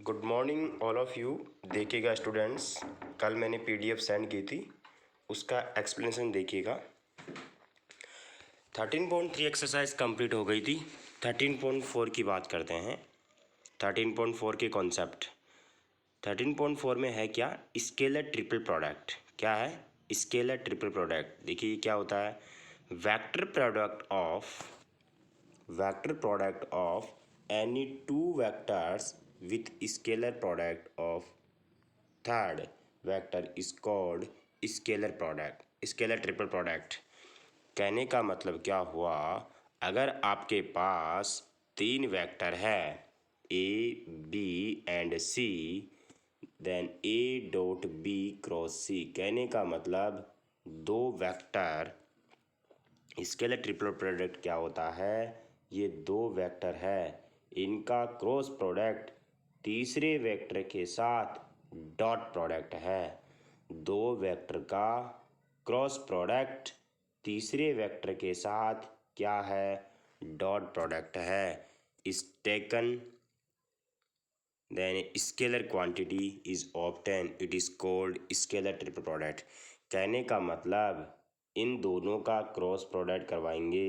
Good morning all of you. देखिएगा students, कल मैंने पीडीएफ सेंड की थी, उसका एक्सप्लेनेशन देखिएगा। 13.3 एक्सरसाइज कंप्लीट हो गई थी। 13.4 की बात करते हैं। 13.4 के कॉन्सेप्ट। 13.4 में है क्या? Scalar triple product. क्या है? Scalar triple product. देखिए क्या होता है। Vector product of any two vectors with scalar product of third vector is called scalar triple product. कहने का मतलब क्या हुआ, अगर आपके पास तीन वेक्टर है A B and C, then A dot B cross C. कहने का मतलब दो वेक्टर, स्केलर ट्रिपल प्रोडक्ट क्या होता है, ये दो वेक्टर है, इनका क्रॉस प्रोडक्ट तीसरे वेक्टर के साथ डॉट प्रोडक्ट है। दो वेक्टर का क्रॉस प्रोडक्ट तीसरे वेक्टर के साथ क्या है? डॉट प्रोडक्ट है। Is taken then scalar quantity is obtain, it is called scalar triple product. कहने का मतलब इन दोनों का क्रॉस प्रोडक्ट करवाएंगे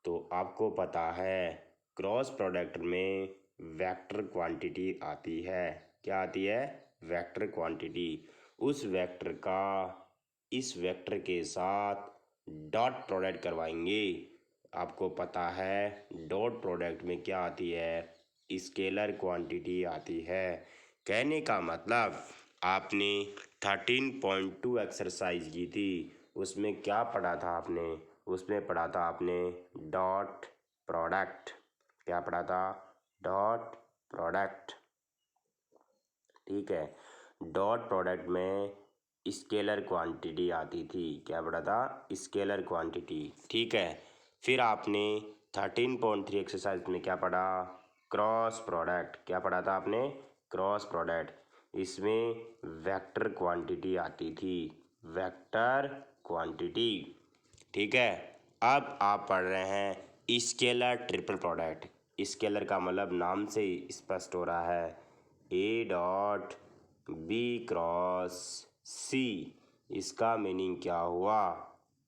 तो आपको पता है क्रॉस प्रोडक्ट में वेक्टर क्वांटिटी आती है। क्या आती है? Vector quantity. उस वेक्टर का इस वेक्टर के साथ डॉट प्रोडक्ट करवाएंगे। आपको पता है डॉट प्रोडक्ट में क्या आती है? स्केलर क्वांटिटी आती है। कहने का मतलब आपने 13.2 एक्सरसाइज की थी, उसमें क्या पढ़ा था आपने? उसमें पढ़ा था आपने डॉट प्रोडक्ट। क्या पढ़ा था? Dot product. ठीक है, डॉट प्रोडक्ट में स्केलर क्वांटिटी आती थी। क्या पढ़ा था? Scalar quantity. ठीक है, फिर आपने 13.3 एक्सरसाइज में क्या पढ़ा? Cross product. क्या पढ़ा था आपने? Cross product. इसमें वेक्टर क्वांटिटी आती थी, वेक्टर क्वांटिटी। ठीक है, अब आप पढ़ रहे हैं स्केलर ट्रिपल प्रोडक्ट। स्केलर का मतलब नाम से ही स्पष्ट हो रहा है, ए डॉट बी क्रॉस सी। इसका मीनिंग क्या हुआ?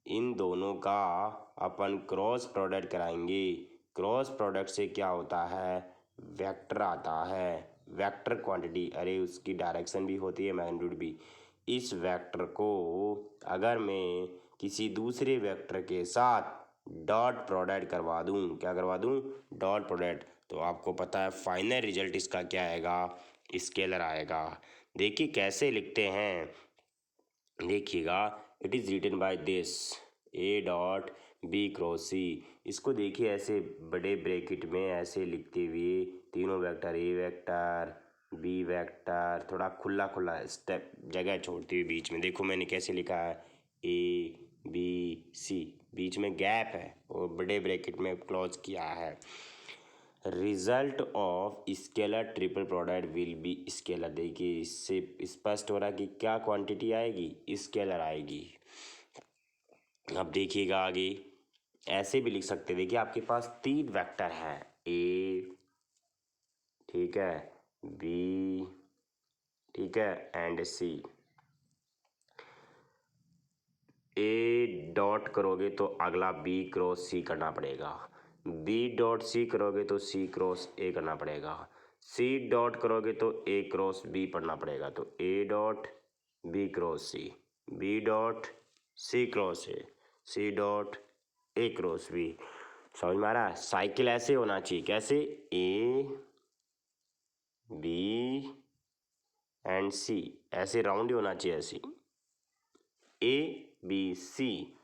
इन दोनों का अपन क्रॉस प्रोडक्ट कराएंगे। क्रॉस प्रोडक्ट से क्या होता है? वेक्टर आता है, वेक्टर क्वांटिटी। अरे उसकी डायरेक्शन भी होती है, मैग्नीट्यूड भी। इस वेक्टर को अगर मैं किसी दूसरे वेक्टर के साथ डॉट प्रोडक्ट करवा दूं, क्या करवा दूं? डॉट प्रोडक्ट, तो आपको पता है फाइनल रिजल्ट इसका क्या आएगा? स्केलर आएगा। देखिए कैसे लिखते हैं, देखिएगा। It is written by this A dot B cross C. इसको देखिए ऐसे बड़े ब्रैकेट में ऐसे लिखते हुए, तीनों vector A vector B vector, थोड़ा खुला खुला स्टेप जगह छोड़ते हुए बीच में। देखो मैंने कैसे लिखा है, ए बी सी, बीच में गैप है और बड़े ब्रैकेट में क्लोज किया है। Result of scalar triple product will be scalar. देखिए इससे स्पष्ट हो रहा है कि क्या क्वांटिटी आएगी? स्केलर आएगी। अब देखिएगा आगे, ऐसे भी लिख सकते हैं। देखिए आपके पास तीन वेक्टर हैं, ए, ठीक है, बी, ठीक है, एंड सी। ए डॉट करोगे तो अगला बी क्रॉस सी करना पड़ेगा, बी डॉट सी करोगे तो सी क्रॉस ए करना पड़ेगा, सी डॉट करोगे तो ए क्रॉस बी पढ़ना पड़ेगा। तो A dot B cross C, B dot C cross A, C dot A cross B. समझ में आ रहा है? साइकिल ऐसे होना चाहिए, कैसे? ए बी एंड सी, ऐसे राउंड ही होना चाहिए, ऐसी A B C,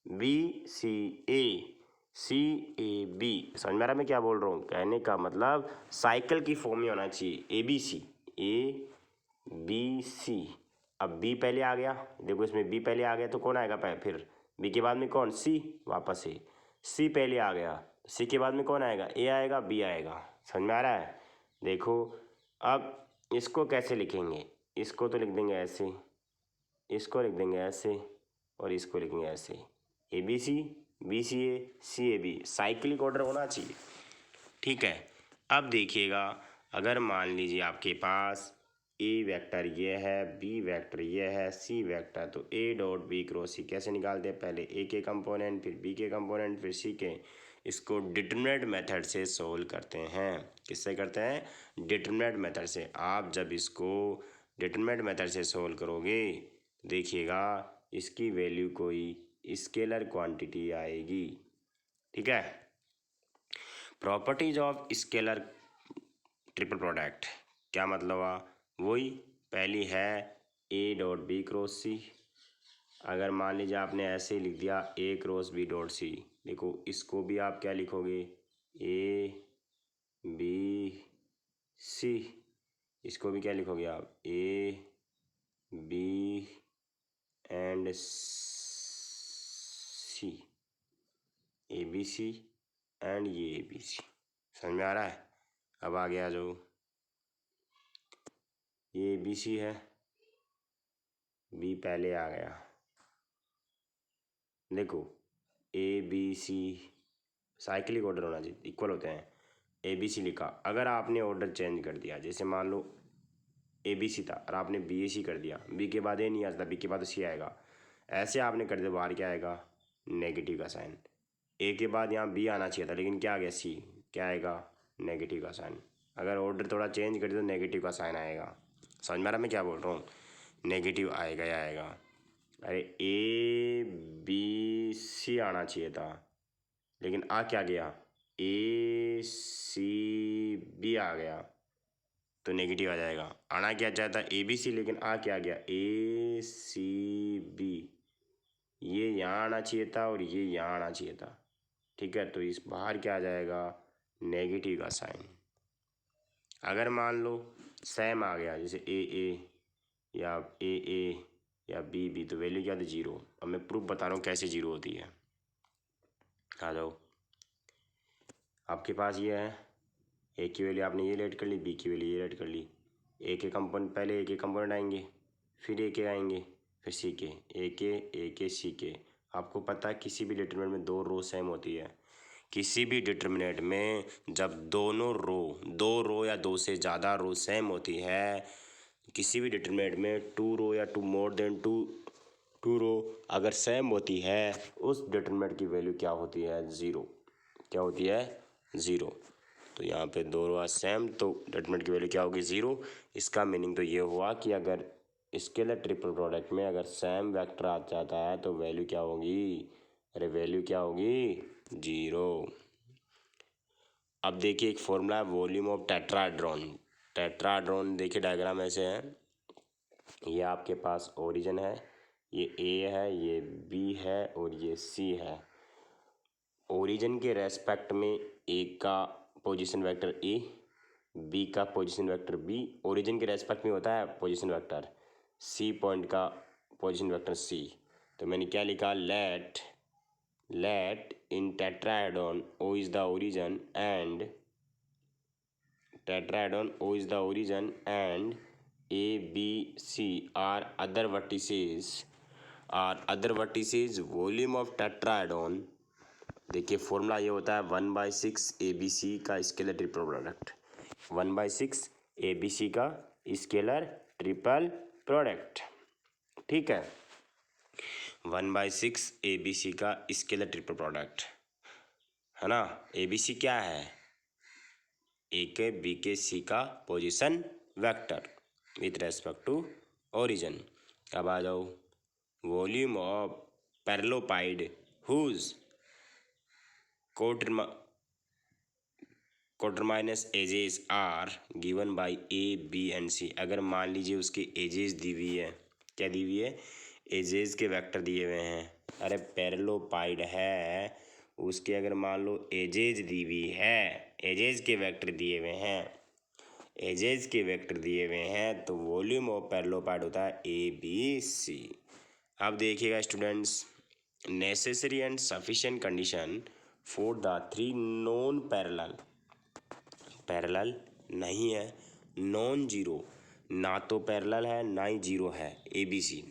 B C A, C A B. समझ में आ रहा है मैं क्या बोल रहा हूँ? कहने का मतलब साइकिल की फॉर्म में होना चाहिए, ए B C, A B C. अब बी पहले आ गया, देखो इसमें बी पहले आ गया तो कौन आएगा पहले? फिर बी के बाद में कौन? सी, वापस से सी पहले आ गया, सी के बाद में कौन आएगा? ए आएगा, बी आएगा। समझ में आ रहा है? देखो अब इसको कैसे लिखेंगे, इसको तो लिख देंगे ऐसे, इसको लिख देंगे ऐसे, और इसको लिखेंगे ऐसे, A B C, B C A, C A B. Cyclic order होना चाहिए। ठीक है, अब देखिएगा अगर मान लीजिए आपके पास ए वेक्टर ये है, बी वेक्टर ये है, सी वेक्टर, तो ए डॉट बी क्रॉस सी कैसे निकालते हैं? पहले ए के कंपोनेंट, फिर बी के कंपोनेंट, फिर सी के। इसको डिटरमिनेंट मेथड से सोल्व करते हैं। किससे करते हैं? डिटरमिनेंट मेथड से। आप जब इसको डिटरमिनेंट मेथड से सोल्व करोगे, देखिएगा इसकी वैल्यू कोई स्केलर क्वांटिटी आएगी। ठीक है। Properties of scalar triple product क्या मतलब हुआ? वही पहली है A dot B cross C. अगर मान लीजिए आपने ऐसे ही लिख दिया A cross B dot C, देखो इसको भी आप क्या लिखोगे? A B C. इसको भी क्या लिखोगे आप? A B and C, A B C and ये ए बी सी। समझ में आ रहा है? अब आगे आ जाओ। ये ए बी सी है, बी पहले आ गया। देखो A B C cyclic order होना चाहिए, इक्वल होते हैं। ए बी सी लिखा, अगर आपने ऑर्डर चेंज कर दिया, जैसे मान लो ए बी सी था और आपने बी ए सी कर दिया, बी के बाद ए नहीं आता, बी के बाद सी आएगा, ऐसे आपने कर दिया, बाहर क्या आएगा? नेगेटिव का साइन। ए के बाद यहाँ बी आना चाहिए था, लेकिन क्या आ गया? सी। क्या आएगा? नेगेटिव का साइन। अगर ऑर्डर थोड़ा चेंज कर दिया तो नेगेटिव का साइन आएगा। समझ में आ रहा मैं क्या बोल रहा हूँ? नेगेटिव आएगा या आएगा? अरे ए बी सी आना चाहिए था, लेकिन आ क्या गया? ए सी बी आ गया, तो नेगेटिव आ जाएगा। आना क्या चाहता? ए बी सी, लेकिन आ क्या गया? ए सी बी। ये यहाँ आना चाहिए था और ये यहाँ आना चाहिए था। ठीक है, तो इस बाहर क्या आ जाएगा? नेगेटिव का साइन। अगर मान लो सेम आ गया, जैसे ए ए या ए या बी बी, तो वैल्यू क्या थी? जीरो। अब मैं प्रूफ बता रहा हूँ कैसे जीरो होती है। आ जाओ। आपके पास ये है, ए की वैल्यू आपने ये लेट कर ली, बी की वैल्यू ये लेट कर ली। ए के कंपोनेंट, पहले ए के कंपोनेंट आएंगे, फिर ए के आएंगे, फिर सी के। ए के सी के। आपको पता है किसी भी डिटरमिनेंट में दो रो सेम होती है। किसी भी डिटरमिनेंट में जब दोनों रो, दो रो या दो से ज़्यादा रो सेम होती है, किसी भी डिटरमिनेंट में टू रो या टू मोर देन टू रो अगर सेम होती है, उस डिटरमिनेंट की वैल्यू क्या होती है? ज़ीरो। क्या होती है? ज़ीरो। तो यहाँ पे दो रो सेम, तो डिटरमिनेंट की वैल्यू क्या होगी? ज़ीरो। इसका मीनिंग तो ये हुआ कि अगर स्केलर ट्रिपल प्रोडक्ट में अगर सेम वेक्टर आ जाता है तो वैल्यू क्या होगी? अरे वैल्यू क्या होगी? जीरो। अब देखिए एक फॉर्मूला है वॉल्यूम ऑफ टेट्राहेड्रॉन। टेट्राहेड्रॉन देखिए डायग्राम ऐसे है, ये आपके पास ओरिजिन है, ये ए है, ये बी है और ये सी है। ओरिजिन के रेस्पेक्ट में ए का पोजीशन वेक्टर ए, बी का पोजीशन वेक्टर बी, ओरिजिन के रेस्पेक्ट में होता है पोजीशन वेक्टर, सी पॉइंट का पोजीशन वेक्टर सी। तो मैंने क्या लिखा? Let in tetrahedron O is the origin and tetrahedron O is the origin and A, B, C are other vertices volume of tetrahedron। देखिए formula ये होता है 1/6 ABC का स्केलर ट्रिपल प्रोडक्ट। 1/6 ABC का स्केलर ट्रिपल प्रोडक्ट। ठीक है, 1/6 ABC का scalar triple product है ना। ABC क्या है? ए के बी के सी का position vector with respect to origin. अब आ जाओ volume of parallelepiped whose coterminous edges are given by A B and C. अगर मान लीजिए उसके एजेस दी हुई है, क्या दी हुई है? एजेस के वेक्टर दिए हुए हैं। अरे पैरेललोपाइड है, उसके अगर मान लो एजेज दी हुई है, एजेज के वेक्टर दिए हुए हैं, एजेज के वेक्टर दिए हुए हैं, तो वॉल्यूम ऑफ पैरेललोपाइड होता है ए बी सी। अब देखिएगा students, necessary and sufficient condition for the three non parallel नहीं है, नॉन जीरो, ना तो पैरेलल है ना ही जीरो है, A B C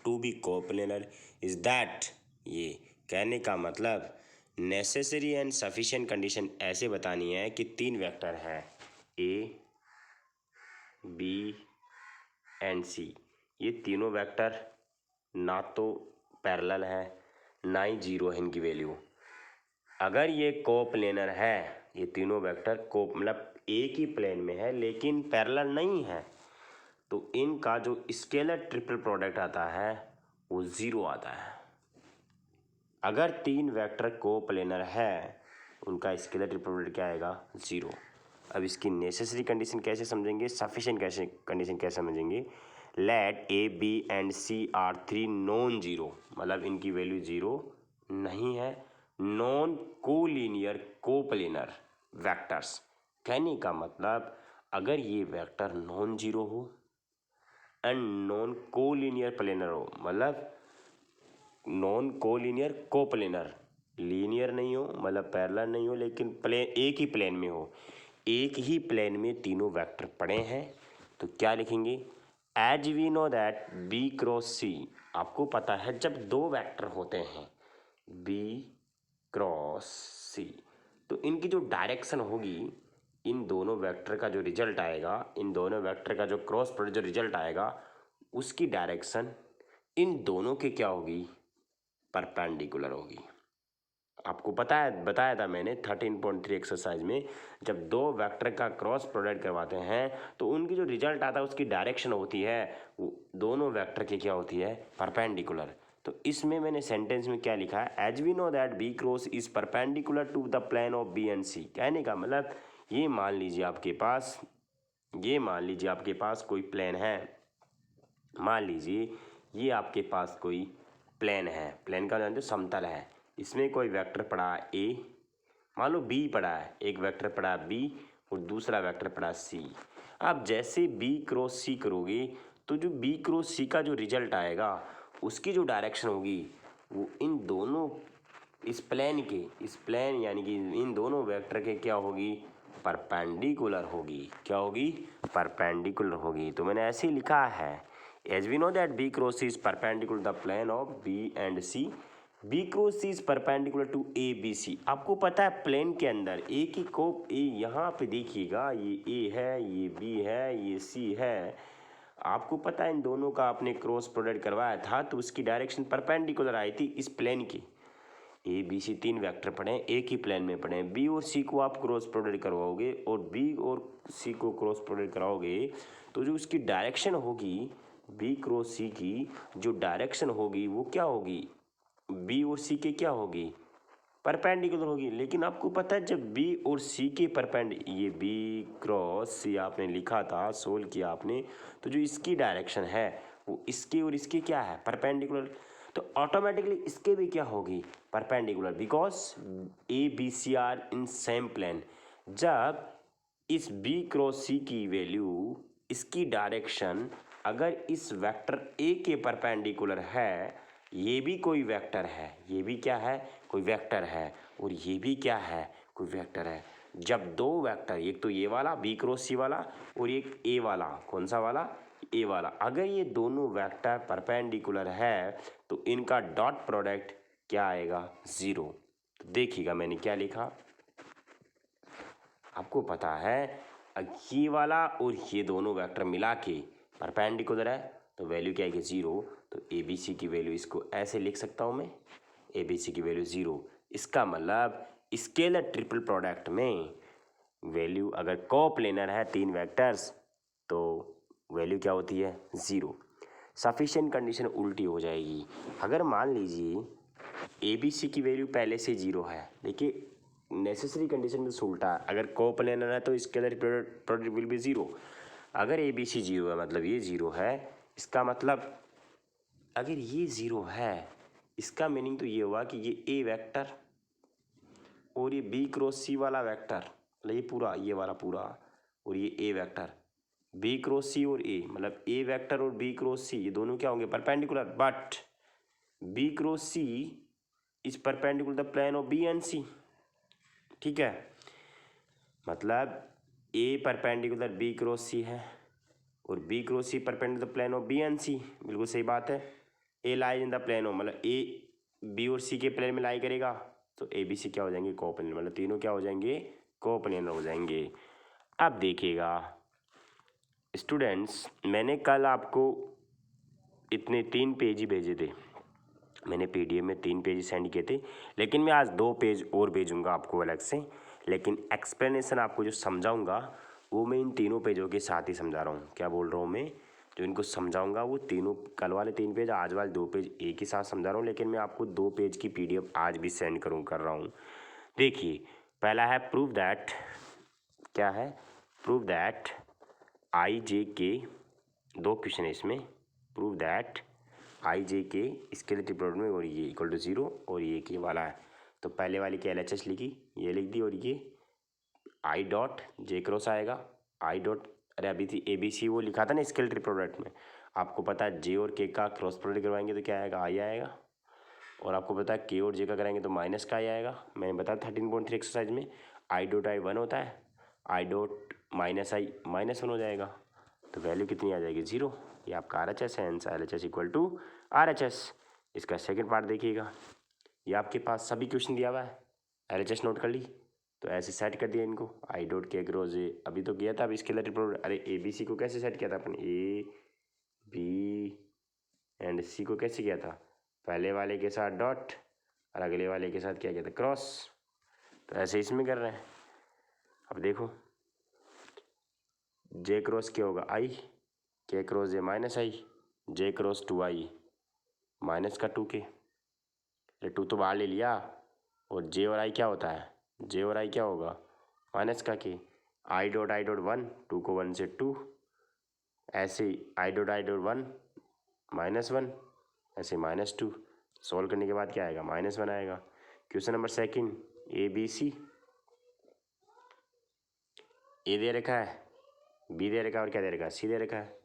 to be coplanar is that. ये कहने का मतलब नेसेसरी एंड सफिशिएंट कंडीशन ऐसे बतानी है कि तीन वेक्टर हैं, ए बी एंड सी, ये तीनों वेक्टर ना तो पैरेलल है ना ही जीरो है इनकी वैल्यू। अगर ये कोप्लेनर है, ये तीनों वेक्टर को मतलब एक ही प्लेन में है लेकिन पैरेलल नहीं है, तो इनका जो स्केलर ट्रिपल प्रोडक्ट आता है वो ज़ीरो आता है। अगर तीन वेक्टर कोप्लेनर है, उनका स्केलर ट्रिपल प्रोडक्ट क्या आएगा? ज़ीरो। अब इसकी नेसेसरी कंडीशन कैसे समझेंगे, सफिशिएंट कैसे कंडीशन कैसे समझेंगे? Let A B and C are three non zero, मतलब इनकी वैल्यू ज़ीरो नहीं है। नॉन कोलिनियर कोप्लेनर वेक्टर्स, कहने का मतलब अगर ये वेक्टर नॉन जीरो हो एंड नॉन कोलिनियर प्लेनर हो, मतलब नॉन कोलिनियर कोप्लेनर, लीनियर नहीं हो मतलब पैरेलल नहीं हो लेकिन प्लेन एक ही प्लेन में हो, एक ही प्लेन में तीनों वेक्टर पड़े हैं, तो क्या लिखेंगे? As we know that B cross C, आपको पता है जब दो वेक्टर होते हैं बी क्रॉस सी, तो इनकी जो डायरेक्शन होगी, इन दोनों वेक्टर का जो रिजल्ट आएगा, इन दोनों वेक्टर का जो क्रॉस प्रोडक्ट जो रिजल्ट आएगा, उसकी डायरेक्शन इन दोनों के क्या होगी? परपेंडिकुलर होगी। आपको बताया था मैंने 13.3 एक्सरसाइज में, जब दो वेक्टर का क्रॉस प्रोडक्ट करवाते हैं तो उनकी जो रिजल्ट आता है उसकी डायरेक्शन होती है वो दोनों वेक्टर की क्या होती है? परपेंडिकुलर। तो इसमें मैंने सेंटेंस में क्या लिखा है? As we know that B cross is perpendicular to the plane of B and C, कहने का मतलब ये मान लीजिए आपके पास कोई प्लेन है, मान लीजिए ये आपके पास कोई प्लेन है, प्लेन का जानते हो समतल है, इसमें कोई वेक्टर पड़ा है ए, मान लो बी पड़ा है, एक वेक्टर पड़ा है बी और दूसरा वेक्टर पड़ा है सी। आप जैसे बी क्रॉस सी करोगे तो जो बी क्रॉस सी का जो रिजल्ट आएगा उसकी जो डायरेक्शन होगी वो इन दोनों इस प्लेन यानी कि इन दोनों वेक्टर के क्या होगी? परपेंडिकुलर होगी। क्या होगी? परपेंडिकुलर होगी। तो मैंने ऐसे ही लिखा है, as we know that B cross C is perpendicular the plane of B and C, B cross C is perpendicular to A B C. आपको पता है प्लेन के अंदर एक ही कोप ए, यहाँ पे देखिएगा ये ए है, ये बी है, ये सी है, आपको पता है इन दोनों का आपने क्रॉस प्रोडक्ट करवाया था तो उसकी डायरेक्शन परपेंडिकुलर आई थी इस प्लेन की। ए बी सी तीन वेक्टर पड़े हैं, एक ही प्लेन में पड़े हैं, बी और सी को आप क्रॉस प्रोडक्ट करवाओगे और बी और सी को क्रॉस प्रोडक्ट कराओगे तो जो उसकी डायरेक्शन होगी बी क्रॉस सी की जो डायरेक्शन होगी वो क्या होगी? बी और सी के क्या होगी? परपेंडिकुलर होगी। लेकिन आपको पता है जब बी और सी के ये बी क्रॉस सी आपने लिखा था, सोल्व किया आपने, तो जो इसकी डायरेक्शन है वो इसके और इसके क्या है? परपेंडिकुलर। तो ऑटोमेटिकली इसके भी क्या होगी? Perpendicular, because A B C are in same plane. जब इस बी क्रॉस सी की वैल्यू, इसकी डायरेक्शन अगर इस वेक्टर ए के परपेंडिकुलर है, ये भी कोई वेक्टर है, ये भी क्या है? कोई वेक्टर है, और ये भी क्या है? कोई वेक्टर है। जब दो वेक्टर, एक तो ये वाला बी क्रॉस सी वाला और एक ए वाला, कौन सा वाला? ए वाला, अगर ये दोनों वेक्टर परपेंडिकुलर है तो इनका डॉट प्रोडक्ट क्या आएगा? ज़ीरो। तो देखिएगा मैंने क्या लिखा, आपको पता है ये वाला और ये दोनों वेक्टर मिला के परपेंडिकुलर है तो वैल्यू क्या आएगी? ज़ीरो। तो ए बी सी की वैल्यू इसको ऐसे लिख सकता हूँ मैं, ए बी सी की वैल्यू ज़ीरो। इसका मतलब स्केलर ट्रिपल प्रोडक्ट में वैल्यू अगर कोप्लेनर है तीन वेक्टर्स तो वैल्यू क्या होती है? ज़ीरो। सफिशिएंट कंडीशन उल्टी हो जाएगी। अगर मान लीजिए ए बी सी की वैल्यू पहले से ज़ीरो है, देखिए नेसेसरी कंडीशन में उल्टा, अगर कोप्लेनर है तो scalar product will be zero. अगर ए बी सी जीरो है मतलब ये ज़ीरो है, इसका मतलब अगर ये ज़ीरो है इसका मीनिंग तो ये हुआ कि ये ए वेक्टर और ये बी क्रॉस सी वाला वेक्टर, मतलब ये पूरा, ये वाला पूरा, और ये A vector, B cross C और ए, मतलब ए वेक्टर और बी क्रॉस सी ये दोनों क्या होंगे? Perpendicular. But B cross C is perpendicular the plane of B and C. ठीक है, मतलब A perpendicular B cross C है और B cross C perpendicular plane of B and C, बिल्कुल सही बात है। A lies in the plane of, मतलब ए बी और सी के प्लेन में लाई करेगा तो ए बी सी क्या हो जाएंगे? कोप्लेनर, मतलब तीनों क्या हो जाएंगे? कोप्लेनर हो जाएंगे। अब देखिएगा स्टूडेंट्स, मैंने कल आपको इतने 3 पेज ही भेजे थे, मैंने पीडीएफ में 3 पेज सेंड किए थे, लेकिन मैं आज 2 पेज और भेजूंगा आपको अलग से। लेकिन एक्सप्लेनेशन आपको जो समझाऊंगा वो मैं इन तीनों पेजों के साथ ही समझा रहा हूँ। क्या बोल रहा हूँ मैं, जो इनको समझाऊंगा वो तीनों, कल वाले 3 पेज, आज वाले 2 पेज एक ही साथ समझा रहा हूँ, लेकिन मैं आपको 2 पेज की पीडीएफ आज भी सेंड कर रहा हूँ। देखिए, पहला है प्रूव दैट, क्या है, प्रूव दैट आई जे के, 2 क्वेश्चन है इसमें। प्रूव दैट आई जे के स्केलेटल प्रोडक्ट में, और ये इक्वल टू 0 और ये के वाला है। तो पहले वाली की LHS लिखी, ये लिख दी, और ये आई डॉट जे क्रॉस आएगा, आई डॉट, अरे अभी थी ABC वो लिखा था ना स्केलेटल प्रोडक्ट में, आपको पता है जे और के का क्रॉस प्रोडक्ट करवाएंगे तो क्या आएगा, आई आएगा। और आपको पता है के और जे का कराएंगे तो माइनस का आई आएगा। मैंने बताया 13.3 एक्सरसाइज में आई डॉट आई 1 होता है, आई डॉट माइनस आई -1 हो जाएगा, तो वैल्यू कितनी आ जाएगी, 0। ये आपका RHS है, answer LHS equal to RHS। इसका सेकंड पार्ट देखिएगा, ये आपके पास सभी क्वेश्चन दिया हुआ है, LHS नोट कर ली, तो ऐसे सेट कर दिया इनको, आई डॉट के क्रॉस ए अभी तो किया था, अब इसके लिए अरे ABC को कैसे सेट किया था अपन, A B एंड C को कैसे किया था, पहले वाले के साथ डॉट और अगले वाले के साथ क्या किया था, क्रॉस। तो ऐसे इसमें कर रहे हैं। अब देखो जे क्रॉस क्या होगा, आई, के क्रॉस जे माइनस आई, जे क्रॉस 2i माइनस का 2k, ये 2 तो बाहर ले लिया, और जे और आई क्या होता है, जे और आई क्या होगा, माइनस का के, आई डॉट 1, 2 को 1 से 2, ऐसे आई डॉट 1 -1, ऐसे -2, सॉल्व करने के बाद क्या आएगा, -1 आएगा। क्वेश्चन नंबर सेकंड, ABC, ए दे रखा है, बी दे रखा है, और क्या दे रखा है, सी दे रखा है।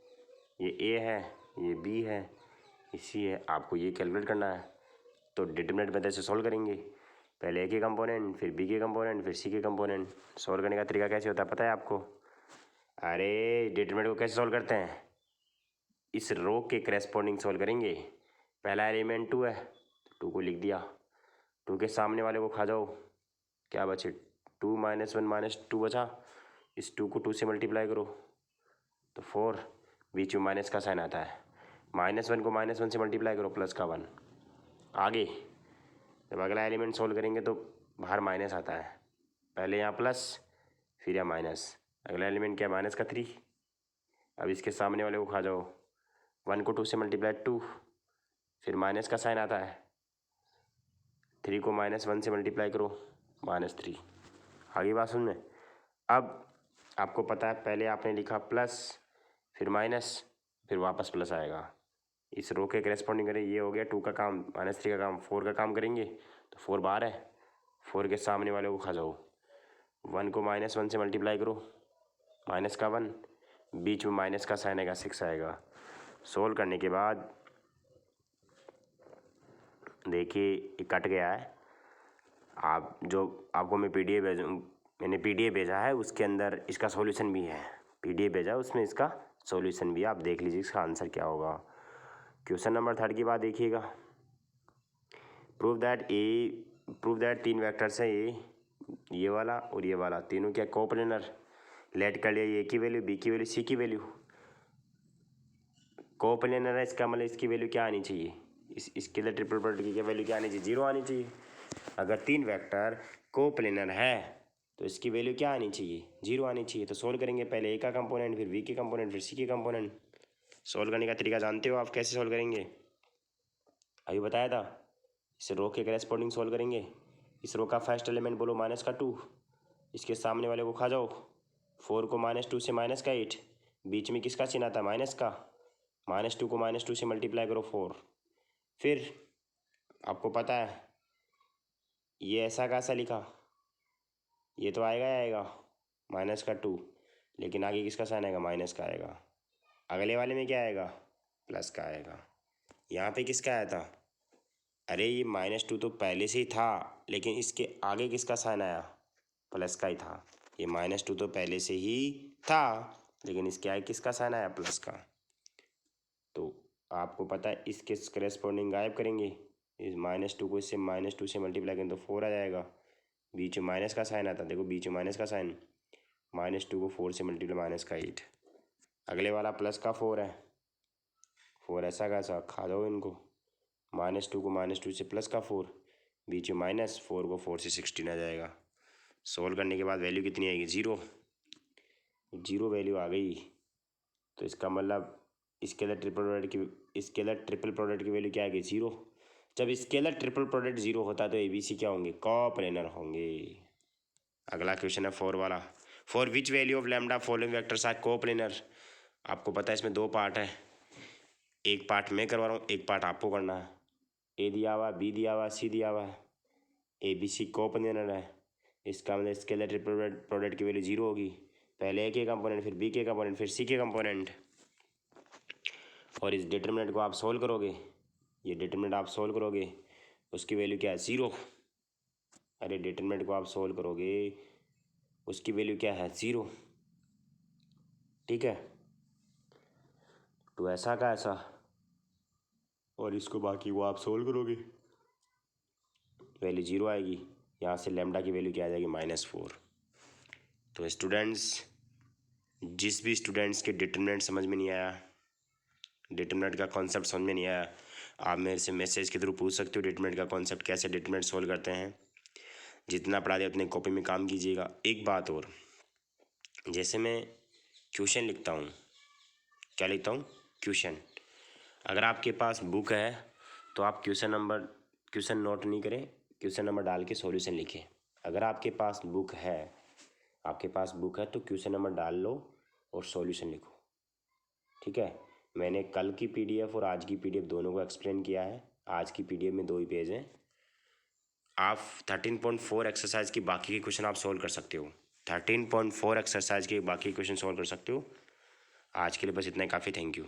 ये ए है, ये बी है, ये सी है, आपको ये कैलकुलेट करना है। तो डिटरमिनेंट मेथड से सॉल्व करेंगे, पहले ए के कंपोनेंट, फिर बी के कंपोनेंट, फिर सी के कंपोनेंट। सॉल्व करने का तरीका कैसे होता है पता है आपको, अरे डिटरमिनेंट को कैसे सॉल्व करते हैं, इस रो के करेस्पॉन्डिंग सॉल्व करेंगे। पहला एलिमेंट 2 है, 2 को लिख दिया, 2 के सामने वाले को खा जाओ, क्या बचे, 2 -1 -2 बचा, इस 2 को 2 से मल्टीप्लाई करो तो 4, बीच में माइनस का साइन आता है, -1 को -1 से मल्टीप्लाई करो, प्लस का 1। आगे जब अगला एलिमेंट सोल्व करेंगे तो बाहर माइनस आता है, पहले यहाँ प्लस फिर यहाँ माइनस, अगला एलिमेंट क्या, माइनस का 3। अब इसके सामने वाले को खा जाओ, 1 को 2 से मल्टीप्लाई 2, फिर माइनस का साइन आता है, 3 को -1 से मल्टीप्लाई करो, -3। आगे बात सुन में, अब आपको पता है पहले आपने लिखा प्लस, फिर माइनस, फिर वापस प्लस आएगा, इस रो के करेस्पॉन्डिंग करें, ये हो गया 2 का काम, -3 का काम, 4 का काम करेंगे तो 4 बाहर है, 4 के सामने वाले को खा जाओ, 1 को -1 से मल्टीप्लाई करो, माइनस का 1, बीच में माइनस का साइन आएगा, 6 आएगा। सोल्व करने के बाद देखिए ये कट गया है, आप जो आपको मैं पीडीएफ भेजूँ, मैंने पीडीएफ भेजा है, उसके अंदर इसका सॉल्यूशन भी है, पीडीएफ भेजा उसमें इसका सॉल्यूशन भी है, आप देख लीजिए इसका आंसर क्या होगा। क्वेश्चन नंबर 3 की बात देखिएगा, प्रूव दैट 3 वेक्टर्स है, ये वाला और ये वाला, तीनों क्या कोप्लेनर, लेट कर लिया, ए की वैल्यू, बी की वैल्यू, सी की वैल्यू, कोप्लेनर है, इसका मतलब इसकी वैल्यू क्या आनी चाहिए, इसके लिए ट्रिपल प्रोडक्ट की क्या वैल्यू क्या आनी चाहिए, 0 आनी चाहिए। अगर 3 वेक्टर कोप्लेनर है तो इसकी वैल्यू क्या आनी चाहिए, 0 आनी चाहिए। तो सोल्व करेंगे, पहले ए का कंपोनेंट, फिर बी के कंपोनेंट, फिर सी के कंपोनेंट। सोल्व करने का तरीका जानते हो आप, कैसे सोल्व करेंगे, अभी बताया था, इस रो के करेस्पॉन्डिंग सोल्व करेंगे। इस रो का फर्स्ट एलिमेंट बोलो -2, इसके सामने वाले को खा जाओ, 4 को -2 से माइनस का 8, बीच में किसका चिन्ह आता है, माइनस का, -2 को -2 से मल्टीप्लाई करो 4, फिर आपको पता है ये ऐसा कैसा लिखा, ये तो आएगा ही आएगा -2, लेकिन आगे किसका साइन आएगा, माइनस का आएगा, अगले वाले में क्या आएगा, प्लस का आएगा। यहाँ पे किसका आया था, अरे ये -2 तो पहले से ही था, लेकिन इसके आगे किसका साइन आया, प्लस का ही था। ये -2 तो पहले से ही था, लेकिन इसके आगे किसका साइन आया, प्लस का। तो आपको पता है इसके करेस्पॉन्डिंग गायब करेंगे, इस -2 को इससे -2 से मल्टीप्लाई करें तो 4 आ जाएगा, बीच में माइनस का साइन आता है, देखो बीच में माइनस का साइन, -2 को 4 से मल्टीप्लाई -8। अगले वाला प्लस का 4 है, 4 ऐसा कैसा, खा दो इनको। -2 को -2 से प्लस का 4, बीच में माइनस, 4 को 4 से 16 आ जाएगा। सोल्व करने के बाद वैल्यू कितनी आएगी, 0। 0 वैल्यू आ गई, तो इसका मतलब स्केलर ट्रिपल प्रोडक्ट की वैल्यू क्या आएगी, 0। जब स्केलर ट्रिपल प्रोडक्ट 0 होता है तो ABC क्या होंगे, कोप्लेनर होंगे। अगला क्वेश्चन है 4 वाला। For which value of lambda following vectors are coplanar. आपको पता है इसमें 2 पार्ट है, एक पार्ट मैं करवा रहा हूँ, एक पार्ट आपको करना है। A दिया हुआ, B दिया हुआ, C दिया हुआ है, ABC कोप्लेनर है। इसका मतलब स्केलर ट्रिपल प्रोडक्ट की वैल्यू 0 होगी। पहले A के कंपोनेंट, फिर B के कंपोनेंट, फिर C के कंपोनेंट। और इस डिटरमिनेंट को आप सोल्व करोगे, ये डिटरमिनेंट आप सोल्व करोगे, उसकी वैल्यू क्या है, 0। अरे डिटरमिनेंट को आप सोल्व करोगे, उसकी वैल्यू क्या है, 0। ठीक है, तो ऐसा का ऐसा, और इसको बाकी वो आप सोल्व करोगे, वैल्यू 0 आएगी। यहाँ से लैम्डा की वैल्यू क्या आ जाएगी, -4। तो स्टूडेंट्स, जिस भी स्टूडेंट्स के डिटरमिनेंट समझ में नहीं आया, डिटरमिनेंट का कॉन्सेप्ट समझ में नहीं आया, आप मेरे से मैसेज के थ्रू पूछ सकते हो डिटरमिनेंट का कॉन्सेप्ट, कैसे डिटरमिनेंट सोल्व करते हैं। जितना पढ़ा दिया उतने कॉपी में काम कीजिएगा। एक बात और, जैसे मैं क्वेश्चन लिखता हूँ, क्या लिखता हूँ, क्वेश्चन। अगर आपके पास बुक है तो आप क्वेश्चन नोट नहीं करें, क्वेश्चन नंबर डाल के सॉल्यूशन लिखें। अगर आपके पास बुक है तो क्वेश्चन नंबर डाल लो और सॉल्यूशन लिखो। ठीक है, मैंने कल की PDF और आज की PDF दोनों को एक्सप्लेन किया है। आज की PDF में 2 ही पेज हैं। आप 13.4 एक्सरसाइज की बाकी के क्वेश्चन आप सोल्व कर सकते हो। 13.4 एक्सरसाइज के बाकी क्वेश्चन सोल्व कर सकते हो। आज के लिए बस इतना ही काफ़ी। Thank you.